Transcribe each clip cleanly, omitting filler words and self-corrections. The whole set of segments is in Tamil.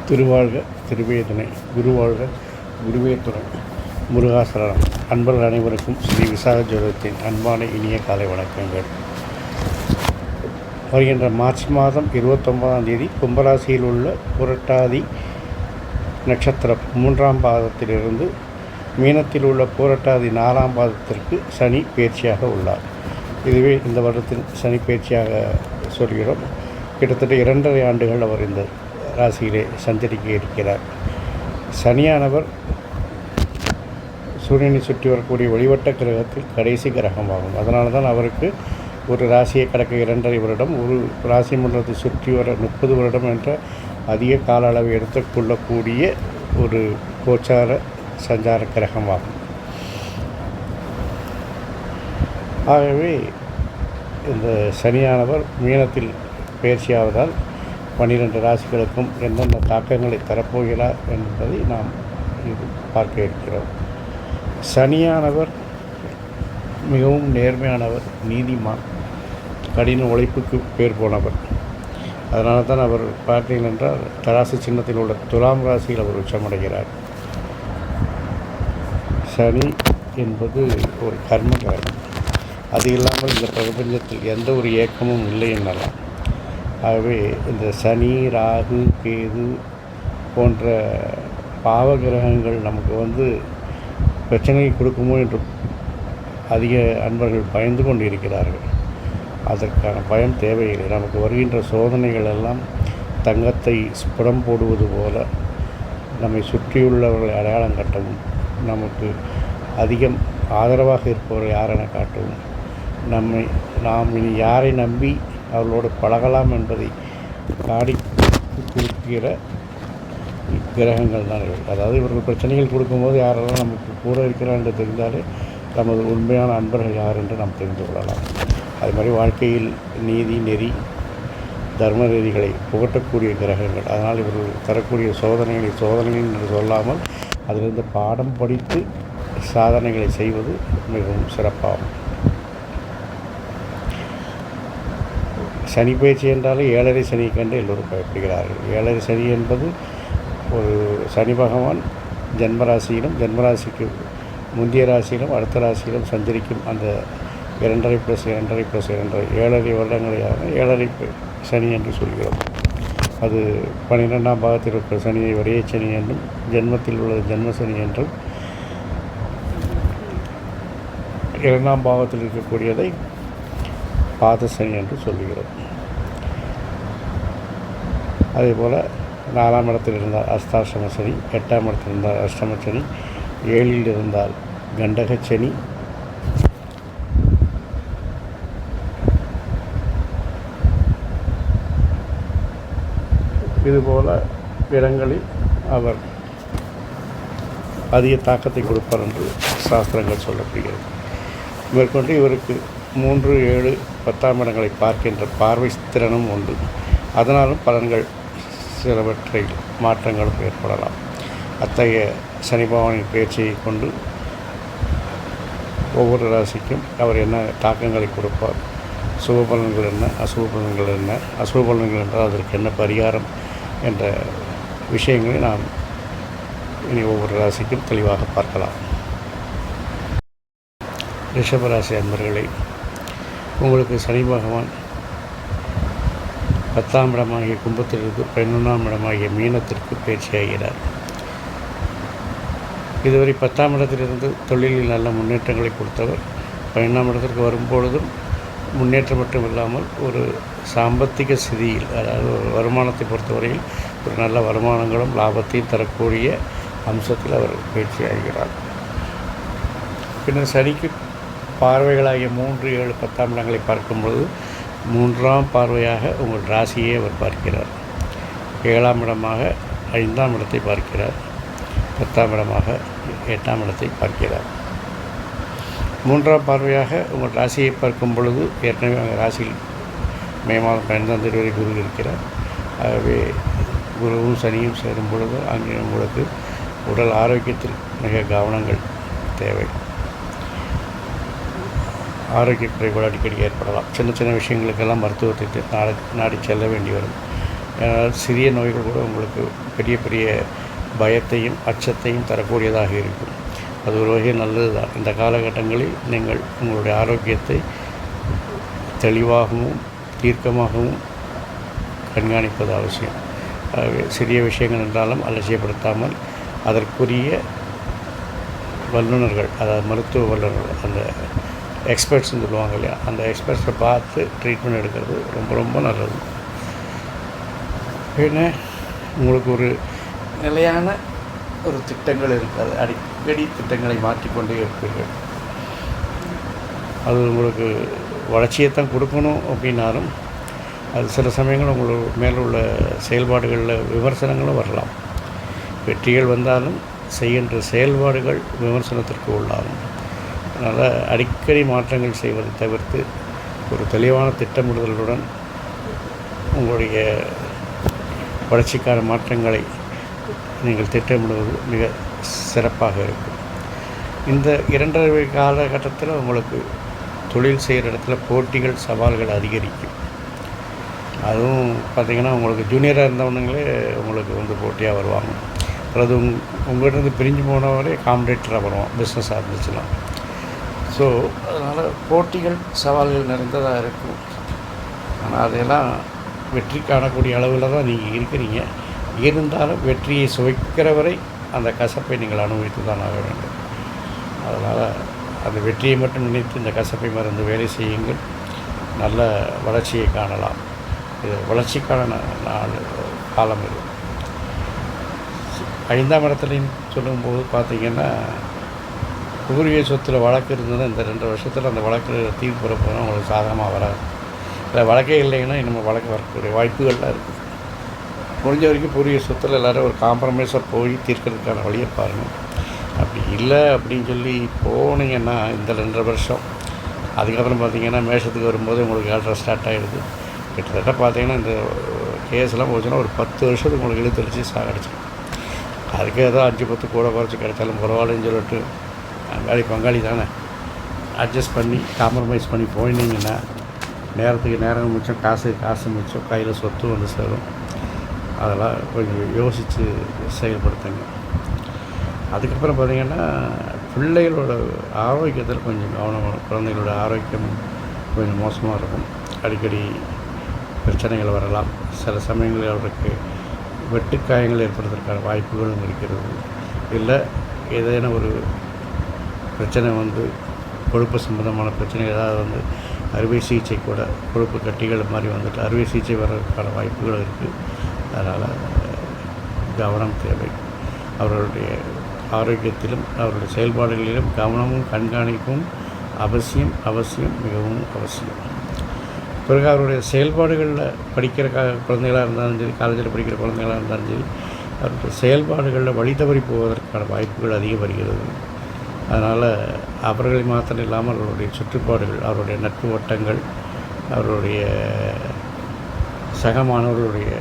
திருவாழ்க திருவேதனை குருவாழ்க குருவே துணை முருகாசரணம். அன்பர்கள் அனைவருக்கும் ஸ்ரீ விசாக ஜோதிடத்தின் அன்பான இனிய காலை வணக்கங்கள். வருகின்ற மார்ச் மாதம் 29ஆம் தேதி கும்பராசியில் உள்ள புரட்டாதி நட்சத்திரம் 3ஆம் பாதத்திலிருந்து மீனத்தில் உள்ள புரட்டாதி 4ஆம் பாதத்திற்கு சனி பயிற்சியாக உள்ளார். இதுவே இந்த வருடத்தில் சனி பயிற்சியாக சொல்கிறோம். கிட்டத்தட்ட 2.5 ஆண்டுகள் அவர் இந்த ராசியிலே சஞ்சரிக்க இருக்கிறார். சனியானவர் சூரியனை சுற்றி வரக்கூடிய வழிவட்ட கிரகத்தில் கடைசி கிரகமாகும். அதனால தான் அவருக்கு ஒரு ராசியை கடக்க 2.5 வருடம், ஒரு ராசி மண்டலத்தை சுற்றி வர 30 வருடம் என்ற அதிக கால அளவை எடுத்துக்கொள்ளக்கூடிய ஒரு கோச்சார சஞ்சார கிரகமாகும். ஆகவே இந்த சனியானவர் மீனத்தில் பயிற்சியாவதால் 12 ராசிகளுக்கும் எந்தெந்த தாக்கங்களை தரப்போகிறார் என்பதை நாம் பார்க்க இருக்கிறோம். சனியானவர் மிகவும் நேர்மையானவர், நீதிமான், கடின உழைப்புக்கு பேர் போனவர். அதனால தான் அவர் பார்த்தீர்கள் என்றால் தராசு சின்னத்தில் உள்ள துலாம் ராசியில் அவர் உச்சமடைகிறார். சனி என்பது ஒரு கர்ம கிரகம். அது இல்லாமல் இந்த பிரபஞ்சத்தில் எந்த ஒரு இயக்கமும் இல்லை என்னலாம். ஆகவே இந்த சனி, ராகு, கேது போன்ற பாவ கிரகங்கள் நமக்கு பிரச்சனையை கொடுக்குமோ என்று அதிக அன்பர்கள் பயந்து கொண்டு இருக்கிறார்கள். அதற்கான பயம் தேவையில்லை. நமக்கு வருகின்ற சோதனைகள் எல்லாம் தங்கத்தை புடம் போடுவது போல நம்மை சுற்றியுள்ளவர்களை அடையாளம் காட்டவும், நமக்கு அதிகம் ஆதரவாக இருப்பவர்கள் யாரென காட்டவும், நாம் இனி யாரை நம்பி அவர்களோடு பழகலாம் என்பதை காடி கொடுக்கிற கிரகங்கள் தான். அதாவது இவர்கள் பிரச்சனைகள் கொடுக்கும்போது யாரெல்லாம் நமக்கு கூட இருக்கிறார் என்று தெரிந்தாலே நமது உண்மையான அன்பர்கள் யார் என்று நாம் தெரிந்து கொள்ளலாம். அது மாதிரி வாழ்க்கையில் நீதி, நெறி, தர்ம நெறிகளை புகட்டக்கூடிய கிரகங்கள். அதனால் இவர்கள் தரக்கூடிய சோதனைகள் என்று சொல்லாமல் அதிலிருந்து பாடம் படித்து சாதனைகளை செய்வது மிகவும் சிறப்பாகும். சனி பயிற்சி என்றாலே 7.5 சனியை கண்டு எல்லோரும் பயப்படுகிறார்கள். 7.5 சனி என்பது ஒரு சனி பகவான் ஜென்மராசிக்கு முந்தைய ராசியிலும் அடுத்த ராசியிலும் சஞ்சரிக்கும் அந்த 2.5 + 2.5 + 2.5 7.5 வருடங்களையாக 7.5 சனி என்று சொல்கிறோம். அது 12ஆம் பாகத்தில் இருக்கிற சனியை வரைய சனி என்றும், ஜென்மத்தில் உள்ளது ஜென்ம சனி என்றும், 2ஆம் பாகத்தில் இருக்கக்கூடியதை பாத சனி என்று சொல்லுகிறோம். அதேபோல் 4ஆம் இடத்தில் இருந்தால் அஸ்தாஷ்டம சனி, 8ஆம் இடத்தில் இருந்தால் அஷ்டம சனி, 7இல் இருந்தால் கண்டக சனி, இதுபோல் இடங்களில் அவர் அதிக தாக்கத்தை கொடுப்பார் என்று சாஸ்திரங்கள் சொல்லப்படுகிறது. மேற்கொண்டு இவருக்கு 3, 7, 10ஆம் இடங்களை பார்க்கின்ற பார்வை திறனும் உண்டு. அதனாலும் பலன்கள் சிலவற்றில் மாற்றங்களும் ஏற்படலாம். அத்தகைய சனி பகவானின் பயிற்சியை கொண்டு ஒவ்வொரு ராசிக்கும் அவர் என்ன தாக்கங்களை கொடுப்பார், சுப பலன்கள் என்ன, அசுப பலன்கள் என்ன, அசுப பலன்கள் என்றால் அதற்கு என்ன பரிகாரம் என்ற விஷயங்களை நாம் இனி ஒவ்வொரு ராசிக்கும் தெளிவாக பார்க்கலாம். ரிஷபராசி அன்பர்களே, உங்களுக்கு சனி பகவான் 10ஆம் இடமாகிய கும்பத்திலிருந்து 11ஆம் இடமாகிய மீனத்திற்கு பயிற்சியாகிறார். இதுவரை 10ஆம் இடத்திலிருந்து தொழிலில் நல்ல முன்னேற்றங்களை கொடுத்தவர் 12ஆம் இடத்திற்கு வரும்பொழுதும் முன்னேற்றம் மட்டும் இல்லாமல் ஒரு சாம்பத்திக ஸ்திதியில், அதாவது ஒரு வருமானத்தை பொறுத்தவரையில் ஒரு நல்ல வருமானங்களும் லாபத்தையும் தரக்கூடிய அம்சத்தில் அவர் பயிற்சியாகிறார். பின்னர் சனிக்கு பார்வைகளாகிய 3, 7, 10ஆம் இடங்களை பார்க்கும்பொழுது 3ஆம் பார்வையாக உங்கள் ராசியை அவர் பார்க்கிறார். 7ஆம் இடமாக 5ஆம் இடத்தை பார்க்கிறார். 10ஆம் இடமாக 8ஆம் இடத்தை பார்க்கிறார். 3ஆம் பார்வையாக உங்கள் ராசியை பார்க்கும் பொழுது ஏற்கனவே அந்த ராசியில் மே மாதம் 15ஆம் தேதி வரை குரு இருக்கிறார். ஆகவே குருவும் சனியும் சேரும் பொழுது அங்கே உங்களுக்கு உடல் ஆரோக்கியத்தில் மிக கவனங்கள் தேவை. ஆரோக்கிய குறைபாடு அடிக்கடி ஏற்படலாம். சின்ன சின்ன விஷயங்களுக்கெல்லாம் மருத்துவத்தை நாடி செல்ல வேண்டி வரும். சிறிய நோய்கள் கூட உங்களுக்கு பெரிய பெரிய பயத்தையும் அச்சத்தையும் தரக்கூடியதாக இருக்கும். அது ஒரு வகையில் நல்லது தான். இந்த காலகட்டங்களில் நீங்கள் உங்களுடைய ஆரோக்கியத்தை தெளிவாகவும் தீர்க்கமாகவும் கண்காணிப்பது அவசியம். சிறிய விஷயங்கள் என்றாலும் அலட்சியப்படுத்தாமல் அதற்குரிய வல்லுநர்கள், அதாவது மருத்துவ வல்லுநர்கள், அந்த எக்ஸ்பர்ட்ஸ்ன்னு சொல்லுவாங்க இல்லையா, அந்த எக்ஸ்பர்ட்ஸை பார்த்து ட்ரீட்மெண்ட் எடுக்கிறது ரொம்ப ரொம்ப நல்லது. ஏன்னா உங்களுக்கு ஒரு நிலையான ஒரு திட்டங்கள் இருக்காது, அடிக்கடி திட்டங்களை மாற்றிக்கொண்டே இருப்பீர்கள். அது உங்களுக்கு வளர்ச்சியைத்தான் கொடுக்கணும் அப்படின்னாலும் அது சில சமயங்கள் உங்களுக்கு மேலே உள்ள செயல்பாடுகளில் விமர்சனங்களும் வரலாம். வெற்றிகள் வந்தாலும் செய்கின்ற செயல்பாடுகள் விமர்சனத்திற்கு உள்ளாகும். அதனால் அடிக்கடி மாற்றங்கள் செய்வதை தவிர்த்து ஒரு தெளிவான திட்டமிடுதலுடன் உங்களுடைய வளர்ச்சிக்கான மாற்றங்களை நீங்கள் திட்டமிடுவது மிக சிறப்பாக இருக்கும். இந்த 2.5 காலகட்டத்தில் உங்களுக்கு தொழில் செய்கிற இடத்துல போட்டிகள், சவால்கள் அதிகரிக்கும். அதுவும் பார்த்திங்கன்னா உங்களுக்கு ஜூனியராக இருந்தவனுங்களே உங்களுக்கு போட்டியாக வருவாங்க. அல்லது உங்கள்கிட்ட பிரிஞ்சு போனவரே காம்படேட்டராக வருவான் பிஸ்னஸாக இருந்துச்சுன்னா. ஸோ அதனால் போட்டிகள், சவால்கள் நிறைந்ததாக இருக்கும். ஆனால் அதையெல்லாம் வெற்றி காணக்கூடிய அளவில் தான் நீங்கள் இருக்கிறீங்க. இருந்தாலும் வெற்றியை சுவைக்கிற வரை அந்த கசப்பை நீங்கள் அனுபவித்து தான் ஆக வேண்டும். அதனால் அந்த வெற்றியை மட்டும் நினைத்து இந்த கசப்பை மறந்து வேலை செய்யுங்கள். நல்ல வளர்ச்சியை காணலாம். இது வளர்ச்சிக்கான காலம் இது. 5ஆம் இடத்துலையும் சொல்லும்போது பார்த்திங்கன்னா, பூர்வீக சொத்தில் வழக்கு இருந்ததுன்னா இந்த 2 வருஷத்தில் அந்த வழக்கு தீர்ப்பு பெற போனால் உங்களுக்கு சாதகமாக வராது. இல்லை வழக்கே இல்லைங்கன்னா இன்னும் வழக்கு வரக்கூடிய வாய்ப்புகள்லாம் இருக்குது. முடிஞ்ச வரைக்கும் பூர்வீக சொத்தில் எல்லோரும் ஒரு காம்ப்ரமைஸாக போய் தீர்க்கிறதுக்கான வழியை பாருங்கள். அப்படி இல்லை அப்படின்னு சொல்லி போனீங்கன்னா இந்த 2.5 வருஷம், அதுக்கப்புறம் பார்த்திங்கன்னா மேஷத்துக்கு வரும்போது உங்களுக்கு 7.5 ஸ்டார்ட் ஆகிடுது. கிட்டத்தட்ட பார்த்திங்கன்னா இந்த கேஸ்லாம் போச்சுன்னா ஒரு 10 வருஷத்துக்கு உங்களுக்கு இழுத்தடிச்சு சாகடிச்சிடும். அதுக்கு ஏதோ 5-10 கூட குறைச்சி கிடைச்சாலும் பரவாயில்லன்னு சொல்லிட்டு பங்காளி தானே அட்ஜஸ்ட் பண்ணி காம்ப்ரமைஸ் பண்ணி போயினீங்கன்னா நேரத்துக்கு நேரம் மிச்சம், காசு மிச்சம், கையில் சொத்து வந்து சேரும். அதெல்லாம் கொஞ்சம் யோசித்து செயல்படுத்துங்க. அதுக்கப்புறம் பார்த்திங்கன்னா பிள்ளைகளோட ஆரோக்கியத்தில் கொஞ்சம் கவனம் வரும். குழந்தைகளோட ஆரோக்கியம் கொஞ்சம் மோசமாக இருக்கும். அடிக்கடி பிரச்சனைகள் வரலாம். சில சமயங்களில் அவருக்கு வெட்டுக்காயங்கள் ஏற்படுவதற்கான வாய்ப்புகளும் இருக்கிறது. இல்லை ஏதேனும் ஒரு பிரச்சனை கொழுப்பு சம்பந்தமான பிரச்சனை ஏதாவது அறுவை சிகிச்சை கூட கொழுப்பு கட்டிகள் மாதிரி அறுவை சிகிச்சை வர்றதுக்கான வாய்ப்புகள் இருக்குது. அதனால் கவனம் தேவை. அவர்களுடைய ஆரோக்கியத்திலும் அவருடைய செயல்பாடுகளிலும் கவனமும் கண்காணிப்பும் அவசியம், மிகவும் அவசியம். பிறகு அவருடைய செயல்பாடுகளில் படிக்கிற குழந்தைகளாக இருந்தாலும் சரி, காலேஜில் படிக்கிற குழந்தைகளாக இருந்தாலும் சரி, அவருடைய செயல்பாடுகளில் வழி தவறி போவதற்கான வாய்ப்புகள் அதிகம் வருகிறது. அதனால் அவர்களை மாத்திரம் இல்லாமல் அவருடைய சுற்றுப்பாடுகள், அவருடைய நட்பு வட்டங்கள், அவருடைய சக மாணவர்களுடைய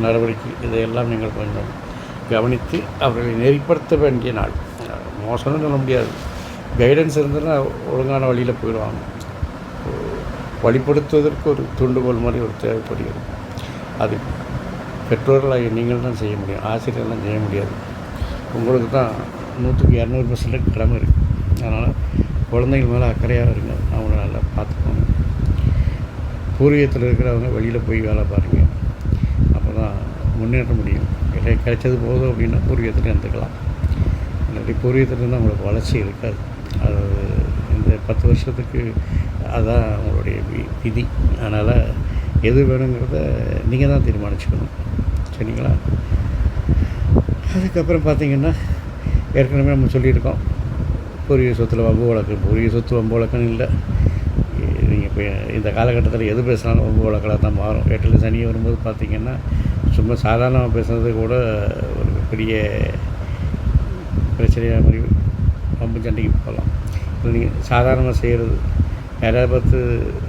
நடவடிக்கை, இதையெல்லாம் நீங்கள் கொஞ்சம் கவனித்து அவர்களை நெறிப்படுத்த வேண்டிய நாள். மோசம்னு சொல்ல முடியாது, கைடன்ஸ் இருந்ததுன்னா ஒழுங்கான வழியில் போயிடுவாங்க. வழிப்படுத்துவதற்கு ஒரு தூண்டுகோல் மாதிரி ஒரு தேவைப்படுகிறது. அது பெற்றோர்களாக நீங்கள் தான் செய்ய முடியும், ஆசிரியர்லாம் செய்ய முடியாது. உங்களுக்கு தான் 100% கடமை இருக்குது. அதனால் குழந்தைகள் மேலே அக்கறையாக இருங்க, அவங்கள நல்லா பார்த்துக்கோங்க. பூர்வீகத்தில் இருக்கிறவங்க வெளியில் போய் வேலை பாருங்கள், அப்போ தான் முன்னேற முடியும். கிடைச்சது போதும் அப்படின்னா பூர்வீகத்தில் இருந்துக்கலாம். இல்லாட்டி பூர்வீகத்தில் இருந்தால் அவங்களுக்கு வளர்ச்சி இருக்காது. அது இந்த 10 வருஷத்துக்கு அதுதான் அவங்களுடைய விதி. அதனால் எது வேணுங்கிறத நீங்கள் தான் தீர்மானிச்சுக்கணும், சரிங்களா? அதுக்கப்புறம் பார்த்திங்கன்னா ஏற்கனவே நம்ம சொல்லியிருக்கோம், பூர்வீக சொத்தில் வம்பு வழக்கு. பூர்வீக சொத்து வம்பு வழக்குன்னு இல்லை, நீங்கள் இப்போ இந்த காலகட்டத்தில் எது பேசினாலும் வம்பு வழக்கெல்லாம் தான் மாறும். 8 சனி வரும்போது பார்த்திங்கன்னா சும்மா சாதாரணமாக பேசுகிறது கூட ஒரு பெரிய பிரச்சனையாக மாதிரி வம்பு சண்டைக்கு போகலாம். இப்போ நீங்கள் சாதாரணமாக செய்கிறது, யாராவது பார்த்து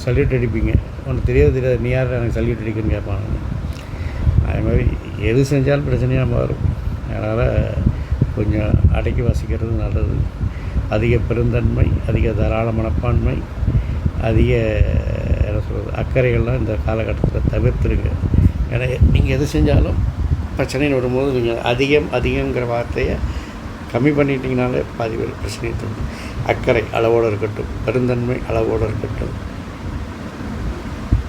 சல்யூட் அடிப்பீங்க, உனக்கு தெரியாது நீ யார் எனக்கு சல்யூட் அடிக்குன்னு கேட்பாங்க. அதே மாதிரி எது செஞ்சாலும் பிரச்சனையாக மாறும். அதனால் கொஞ்சம் அடக்கி வாசிக்கிறது நல்லது. அதிக பெருந்தன்மை, அதிக தாராள மனப்பான்மை, அதிக என்ன சொல்கிறது அக்கறைகள்லாம் இந்த காலகட்டத்தில் தவிர்த்துருங்க. ஏன்னா நீங்கள் எது செஞ்சாலும் பிரச்சனைன்னு வரும்போது நீங்கள் அதிகங்கிற வார்த்தையை கம்மி பண்ணிட்டீங்கனாலே பாதி பேர் பிரச்சனையை தரும். அக்கறை அளவோடு இருக்கட்டும், பெருந்தன்மை அளவோடு இருக்கட்டும்,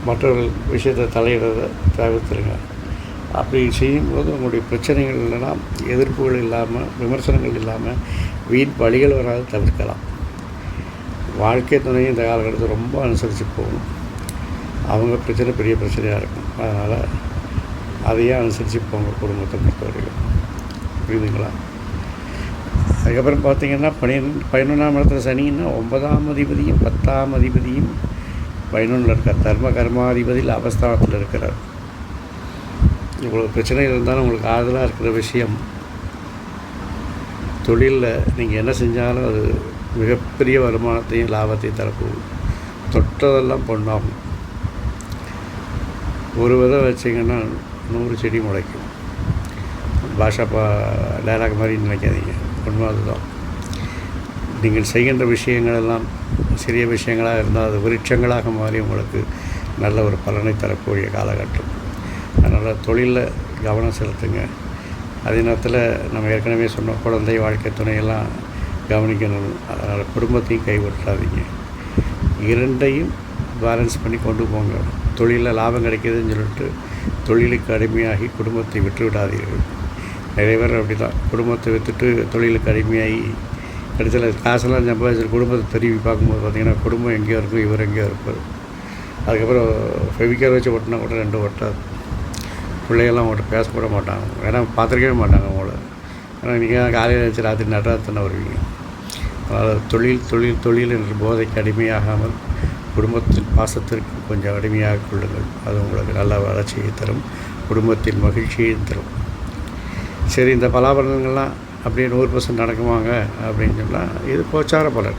மற்றவர்கள் விஷயத்தை தலையிடுறதை தவிர்த்துருங்க. அப்படி செய்யும்போது உங்களுடைய பிரச்சனைகள் இல்லைனா எதிர்ப்புகள் இல்லாமல், விமர்சனங்கள் இல்லாமல், வீண் பழிகள் வராது தவிர்க்கலாம். வாழ்க்கை துணையை இந்த காலகட்டத்தில் ரொம்ப அனுசரித்து போகணும். அவங்க பிரச்சனை பெரிய பிரச்சனையாக இருக்கும். அதனால் அதையே அனுசரித்து போங்க குடும்பத்தை பொறுத்தவரைக்கும். புரியுதுங்களா? அதுக்கப்புறம் பார்த்திங்கன்னா 11ஆம் இடத்துல சனின்னா 9ஆம் அதிபதியும் 10ஆம் அதிபதியும் 11 இருக்கார். தர்ம கர்மாதிபதியில் அவஸ்தானத்தில் இருக்கிறார். இவ்வளோ பிரச்சனைகள் இருந்தாலும் உங்களுக்கு ஆறுதலாக இருக்கிற விஷயம், தொழிலில் நீங்கள் என்ன செஞ்சாலும் அது மிகப்பெரிய வருமானத்தையும் லாபத்தையும் தரப்போகுது. தொட்டதெல்லாம் பொண்ணாகும். ஒரு விதை வச்சிங்கன்னா 100 செடி முளைக்கும். டைலாக் மாதிரி நினைக்காதீங்க, உண்மை அதுதான். நீங்கள் செய்கின்ற விஷயங்கள் எல்லாம் சிறிய விஷயங்களாக இருந்தால் அது விருட்சங்களாக மாறி உங்களுக்கு நல்ல ஒரு பலனை தரக்கூடிய காலகட்டம். அதனால் தொழிலில் கவனம் செலுத்துங்க. அதே நேரத்தில் நம்ம ஏற்கனவே சொன்ன குழந்தை, வாழ்க்கை துணையெல்லாம் கவனிக்கணும். அதனால் குடும்பத்தையும் கைவிட்டுறாதீங்க. இரண்டையும் பேலன்ஸ் பண்ணி கொண்டு போங்க. தொழிலில் லாபம் கிடைக்கிதுன்னு சொல்லிட்டு தொழிலுக்கு அடிமையாகி குடும்பத்தை விட்டு விடாதீர்கள். நிறைய பேர் அப்படி தான் குடும்பத்தை விற்றுட்டு தொழிலுக்கு அடிமையாகி கடைசியில் காசெல்லாம் சம்பாதிச்சு குடும்பத்தை திரும்பி பார்க்கும்போது பார்த்திங்கன்னா குடும்பம் எங்கேயோ இருக்கும், இவர் எங்கேயோ இருப்பார். அதுக்கப்புறம் ஃபெவிக்கார் வச்சு ஒட்டினா கூட 2 ஒட்டாது. பிள்ளைகள்லாம் அவங்கள்ட்ட பேசப்பட மாட்டாங்க, ஏன்னா பார்த்துருக்கவே மாட்டாங்க அவங்கள. ஏன்னா நீங்கள் காலையில் வச்சு ராத்திரி நடராத்திரி வருவீங்க. அதனால் தொழில் என்ற போதைக்கு அடிமையாகாமல் குடும்பத்தின் பாசத்திற்கு கொஞ்சம் அடிமையாக கொள்ளுங்கள். அது உங்களுக்கு நல்ல வளர்ச்சியை தரும், குடும்பத்தின் மகிழ்ச்சியை தரும். சரி, இந்த பலாபலன்கள்லாம் அப்படியே 100% நடக்குவாங்க அப்படின்னு சொன்னால் இது கோச்சார பலன்.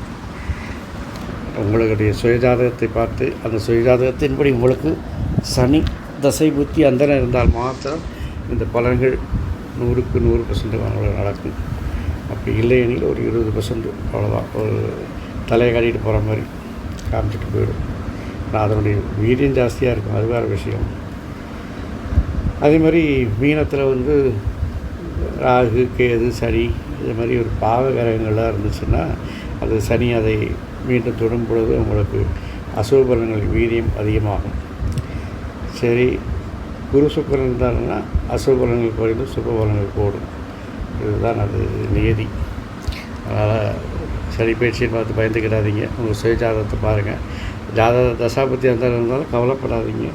உங்களுடைய சுயஜாதகத்தை பார்த்து அந்த சுயஜாதகத்தின்படி உங்களுக்கு சனி தசை புத்தி அந்தரம் இருந்தால் மாத்திரம் இந்த பலன்கள் 100க்கு 100% அவங்களுக்கு நடக்கும். அப்படி இல்லையெனில் ஒரு 20% அவ்வளோதான், ஒரு தலையை காட்டிட்டு போகிற மாதிரி காமிச்சிட்டு போயிடும். அதனுடைய வீரியம் ஜாஸ்தியாக இருக்கும், அது வேறு விஷயம். அதே மாதிரி மீனத்தில் ராகு, கேது, சனி இது மாதிரி ஒரு பாவ கிரகங்கள்லாம் இருந்துச்சுன்னா அது சனி அதை மீண்டும் தொடும் பொழுது உங்களுக்கு அசுப பலன்கள் வீரியம் அதிகமாகும். சரி, குரு சுக்கிரன் இருந்தாருன்னா அசுப பலன்கள் குறைந்து சுப பலன்கள் கூடும். இதுதான் அது நியதி. அதனால் சனி பயிற்சின்னு பார்த்து பயந்துக்கிடாதீங்க. உங்கள் சுய ஜாதகத்தை பாருங்கள். ஜாதக தசாபத்தி இருந்தாலும் கவலைப்படாதீங்க.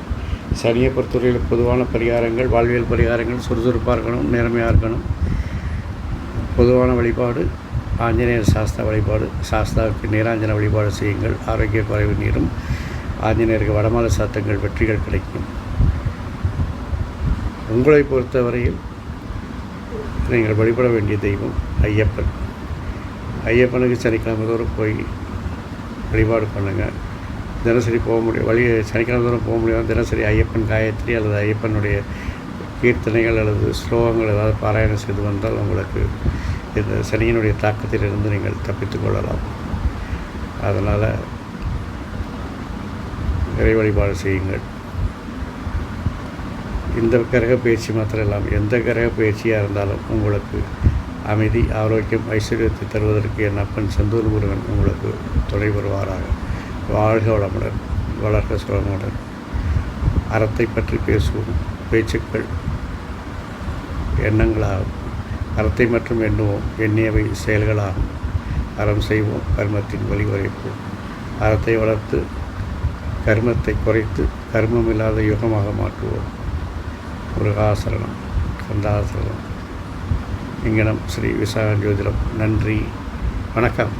சனியை பொறுத்தவரையில் பொதுவான பரிகாரங்கள், வாழ்வியல் பரிகாரங்கள், சுறுசுறுப்பாக இருக்கணும், நேர்மையாக இருக்கணும். பொதுவான வழிபாடு ஆஞ்சநேயர் சாஸ்தா வழிபாடு. சாஸ்தாவுக்கு நீராஞ்சன வழிபாடு செய்யுங்கள். ஆரோக்கிய குறைவு நீரும். ஆஞ்சநேயருக்கு வடமாலை சாத்தங்கள், வெற்றிகள் கிடைக்கும். உங்களை பொறுத்தவரையில் நீங்கள் வழிபட வேண்டிய தெய்வம் ஐயப்பன். ஐயப்பனுக்கு சனிக்கிழமை தோறும் போய் வழிபாடு பண்ணுங்கள். தினசரி போக முடியும், சனிக்கிழமை தோறும் போக முடியாது, தினசரி ஐயப்பன் காயத்ரி அல்லது ஐயப்பனுடைய கீர்த்தனைகள் அல்லது ஸ்லோகங்கள் ஏதாவது பாராயணம் செய்து வந்தால் உங்களுக்கு இந்த சனியினுடைய தாக்கத்திலிருந்து நீங்கள் தப்பித்து கொள்ளலாம். அதனால் இறை வழிபாடு செய்யுங்கள். இந்த கிரக பயிற்சி மாத்திரம் இல்லாமல் எந்த கிரக பயிற்சியாக இருந்தாலும் உங்களுக்கு அமைதி, ஆரோக்கியம், ஐஸ்வர்யத்தை தருவதற்கு என் அப்பன் செந்தூர் முருகன் உங்களுக்கு துணை வருவாராக. வாழ்க வளமுடன், வளர்க சுகமுடன். அறத்தை பற்றி பேசுவோம். பேச்சுக்கள் எண்ணங்களாகும். அறத்தை மற்றும் எண்ணுவோம், எண்ணியவை செயல்களாகும். அறம் செய்வோம், கர்மத்தின் வழி உரைப்போம். அறத்தை வளர்த்து கர்மத்தை குறைத்து கர்மம் இல்லாத யுகமாக மாற்றுவோம். முருகாசரணம், கந்தாசரணம். இங்கனம் ஸ்ரீ விசாக ஜோதிடம். நன்றி, வணக்கம்.